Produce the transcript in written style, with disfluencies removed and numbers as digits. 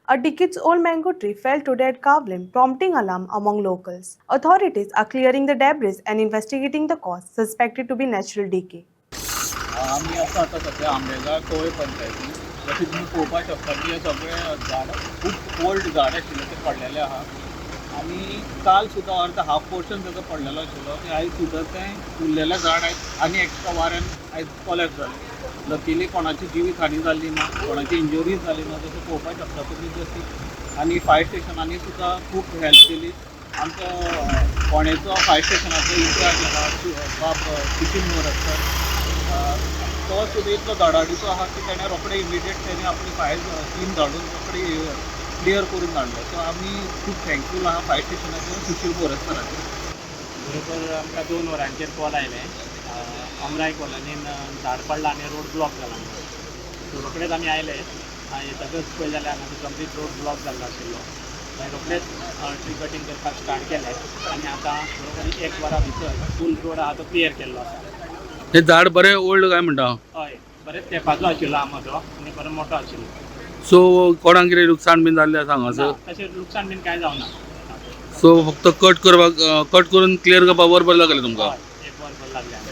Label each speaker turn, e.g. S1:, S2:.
S1: A decades-old mango tree fell today at Kavlin, prompting alarm among locals. Authorities are clearing the debris and investigating the cause, suspected to be natural decay.
S2: आम्ही असं आता सध्या आंबेगाव कोळे पंचायती जसे तुम्ही पळोवपाक शकता की हे सगळे झाड खूप ओल्ड झाड आशिल्ले ते पडलेले आहा आणि काल सुद्धा अर्ध हाफ पोर्शन ताजो पडलेलो आशिल्लो ते आयज सुद्धा तें उरलेलें झाड आयज आनी एक्स्ट्रा वाऱ्यान आयज कॉलेक्ट जालें. लकीली कोणाची जिवीत हानी जाल्ली ना, कोणाची इंजरीज जाली ना, जशें पळोवपाक शकता तुमी जशी. आनी फायर स्टेशनांनी सुद्धा खूब हेल्प केली. आमचो फोंडेचो फायर स्टेशनाचो इन्चार्ज आहा बाब सुशील मोरजकर, तो सुद्धा इतलो धडाडीचो आहा की ताणें रोखडे इमिडिएट ताणें आपली फायर टीम धाडून रोखडी क्लियर करून धाडलो. सो आमी खूब थँकफूल आहा फायर स्टेशनाचो सुशील मोरजकराचेर.
S3: बरोबर आमकां 2 वरांचेर कॉल आयले अमराय कॉलनीन झाड पडलां आनी रोड ब्लॉक जाला. सो रोखडेच आमी आयले येतकच पळय जाल्यार हांगा कंप्लीट रोड ब्लॉक जाल्लो आशिल्लो. मागीर रोखडेच ट्री कटींग करपाक स्टार्ट केलें आनी आतां बरोबर 1 वरा भितर फूल रोड आहा तो क्लियर केल्लो आसा.
S4: हे झाड बरें ओल्ड काय म्हणटा.
S3: हय बरेच तेंपाचो आशिल्लो आंबो तो आनी बरो मोठो आशिल्लो.
S4: सो कोणाक कितें लुकसाण बीन जाल्लें आसा
S3: ना,
S4: हांगासर.
S3: तशें लुकसाण बीन कांय जावना.
S4: सो फक्त कट करून क्लियर करपाक वर लागलें तुमकां.
S3: हय 1 वर लागलें.